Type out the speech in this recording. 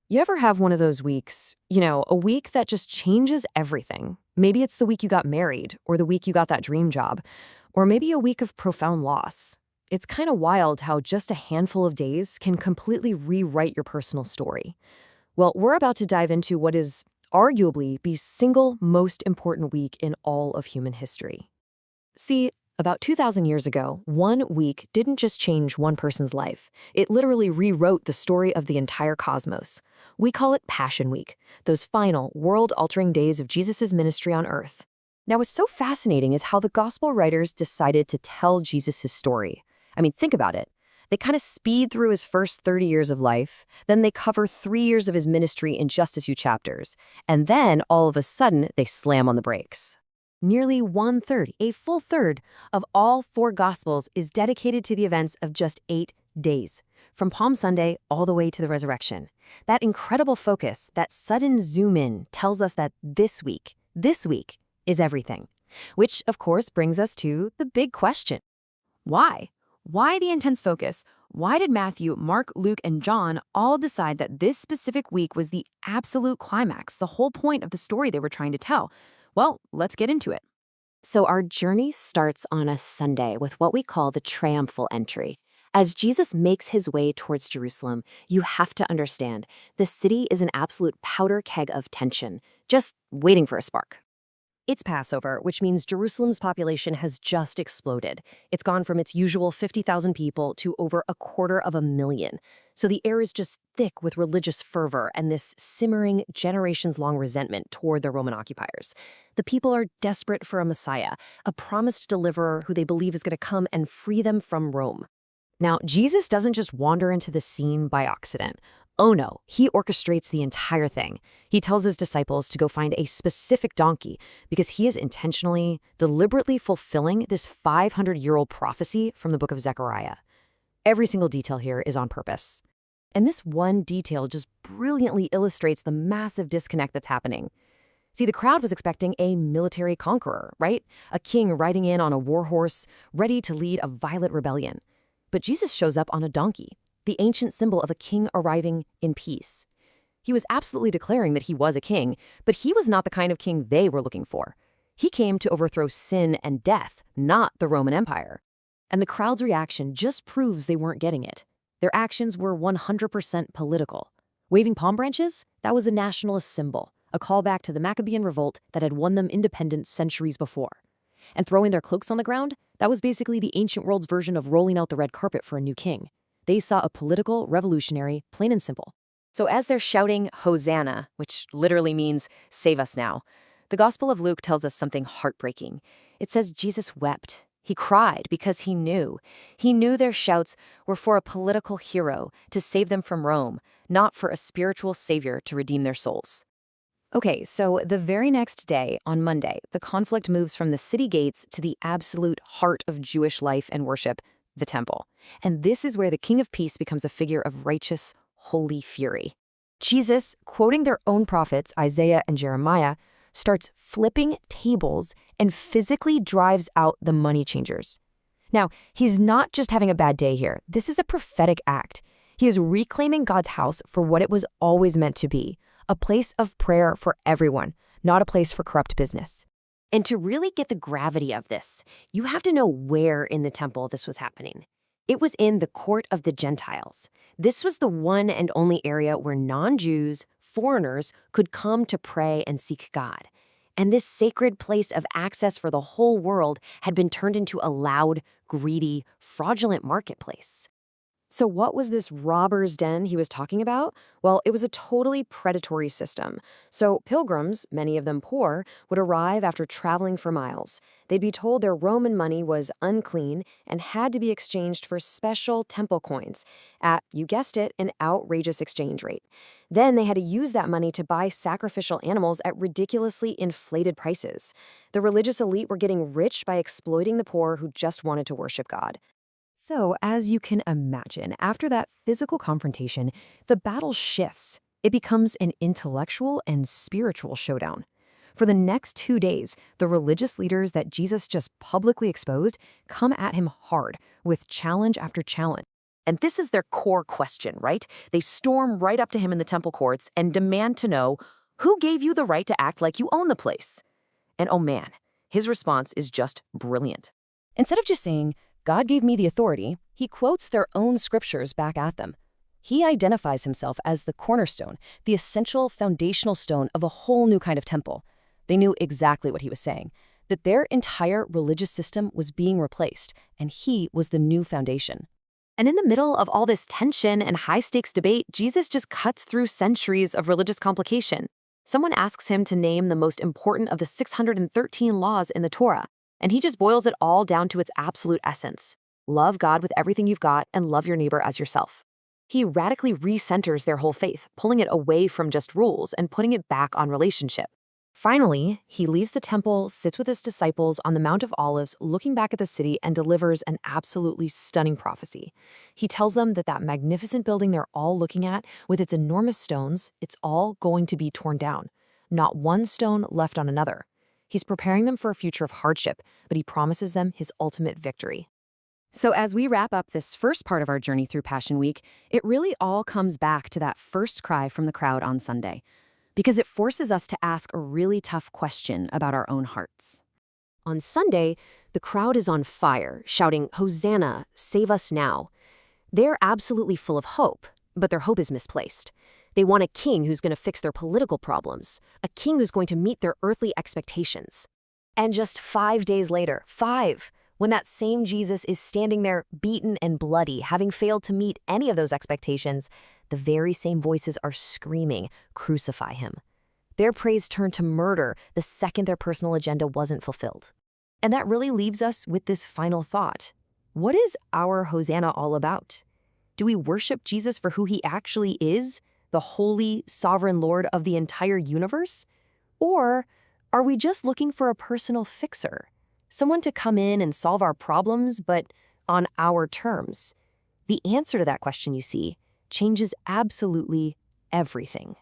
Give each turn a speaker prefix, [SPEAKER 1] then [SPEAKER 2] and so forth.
[SPEAKER 1] You ever have one of those weeks, a week that just changes everything? Maybe it's the week you got married, or the week you got that dream job, or maybe a week of profound loss. It's kind of wild how just a handful of days can completely rewrite your personal story. Well, we're about to dive into what is arguably the single most important week in all of human history. See, about 2,000 years ago, one week didn't just change one person's life. It literally rewrote the story of the entire cosmos. We call it Passion Week, those final, world-altering days of Jesus' ministry on earth. Now, what's so fascinating is how the gospel writers decided to tell Jesus' story. I mean, think about it. They kind of speed through his first 30 years of life, then they cover 3 years of his ministry in just a few chapters, and then, all of a sudden, they slam on the brakes. Nearly one-third, a full third, of all 4 Gospels is dedicated to the events of just 8 days, from Palm Sunday all the way to the resurrection. That incredible focus, that sudden zoom in, tells us that this week is everything. Which, of course, brings us to the big question. Why? Why the intense focus? Why did Matthew, Mark, Luke, and John all decide that this specific week was the absolute climax, the whole point of the story they were trying to tell? Well, let's get into it. So our journey starts on a Sunday with what we call the Triumphal Entry. As Jesus makes his way towards Jerusalem, you have to understand, the city is an absolute powder keg of tension, just waiting for a spark. It's Passover, which means Jerusalem's population has just exploded. It's gone from its usual 50,000 people to over 250,000. So the air is just thick with religious fervor and this simmering, generations-long resentment toward the Roman occupiers. The people are desperate for a Messiah, a promised deliverer who they believe is going to come and free them from Rome. Now, Jesus doesn't just wander into the scene by accident. Oh no, he orchestrates the entire thing. He tells his disciples to go find a specific donkey because he is intentionally, deliberately fulfilling this 500-year-old prophecy from the book of Zechariah. Every single detail here is on purpose. And this one detail just brilliantly illustrates the massive disconnect that's happening. See, the crowd was expecting a military conqueror, right? A king riding in on a warhorse, ready to lead a violent rebellion. But Jesus shows up on a donkey, the ancient symbol of a king arriving in peace. He was absolutely declaring that he was a king, but he was not the kind of king they were looking for. He came to overthrow sin and death, not the Roman Empire. And the crowd's reaction just proves they weren't getting it. Their actions were 100% political. Waving palm branches? That was a nationalist symbol, a callback to the Maccabean revolt that had won them independence centuries before. And throwing their cloaks on the ground? That was basically the ancient world's version of rolling out the red carpet for a new king. They saw a political revolutionary, plain and simple. So as they're shouting Hosanna, which literally means save us now, the Gospel of Luke tells us something heartbreaking. It says Jesus wept. He cried because he knew. He knew their shouts were for a political hero to save them from Rome, not for a spiritual savior to redeem their souls. Okay, so the very next day, on Monday, the conflict moves from the city gates to the absolute heart of Jewish life and worship, the temple. And this is where the King of Peace becomes a figure of righteous, holy fury. Jesus, quoting their own prophets, Isaiah and Jeremiah, starts flipping tables and physically drives out the money changers. Now, he's not just having a bad day here. This is a prophetic act. He is reclaiming God's house for what it was always meant to be, a place of prayer for everyone, not a place for corrupt business. And to really get the gravity of this, you have to know where in the temple this was happening. It was in the court of the Gentiles. This was the one and only area where non-Jews, foreigners, could come to pray and seek God. And this sacred place of access for the whole world had been turned into a loud, greedy, fraudulent marketplace. So what was this robber's den he was talking about? Well, it was a totally predatory system. So pilgrims, many of them poor, would arrive after traveling for miles. They'd be told their Roman money was unclean and had to be exchanged for special temple coins at, you guessed it, an outrageous exchange rate. Then they had to use that money to buy sacrificial animals at ridiculously inflated prices. The religious elite were getting rich by exploiting the poor who just wanted to worship God. So, as you can imagine, after that physical confrontation, the battle shifts. It becomes an intellectual and spiritual showdown. For the next 2 days, the religious leaders that Jesus just publicly exposed come at him hard, with challenge after challenge. And this is their core question, right? They storm right up to him in the temple courts and demand to know, who gave you the right to act like you own the place? And oh man, his response is just brilliant. Instead of just saying, God gave me the authority, he quotes their own scriptures back at them. He identifies himself as the cornerstone, the essential foundational stone of a whole new kind of temple. They knew exactly what he was saying, that their entire religious system was being replaced, and he was the new foundation. And in the middle of all this tension and high-stakes debate, Jesus just cuts through centuries of religious complication. Someone asks him to name the most important of the 613 laws in the Torah, and he just boils it all down to its absolute essence. Love God with everything you've got and love your neighbor as yourself. He radically recenters their whole faith, pulling it away from just rules and putting it back on relationship. Finally, he leaves the temple, sits with his disciples on the Mount of Olives, looking back at the city, and delivers an absolutely stunning prophecy. He tells them that that magnificent building they're all looking at, with its enormous stones, it's all going to be torn down. Not one stone left on another. He's preparing them for a future of hardship, but he promises them his ultimate victory. So as we wrap up this first part of our journey through Passion Week, it really all comes back to that first cry from the crowd on Sunday, because it forces us to ask a really tough question about our own hearts. On Sunday, the crowd is on fire, shouting, "Hosanna, save us now." They're absolutely full of hope, but their hope is misplaced. They want a king who's going to fix their political problems, a king who's going to meet their earthly expectations. And just 5 days later, when that same Jesus is standing there beaten and bloody, having failed to meet any of those expectations, the very same voices are screaming, "Crucify him." Their praise turned to murder the second their personal agenda wasn't fulfilled. And that really leaves us with this final thought. What is our Hosanna all about? Do we worship Jesus for who he actually is, the holy, sovereign Lord of the entire universe? Or are we just looking for a personal fixer? Someone to come in and solve our problems, but on our terms? The answer to that question, you see, changes absolutely everything.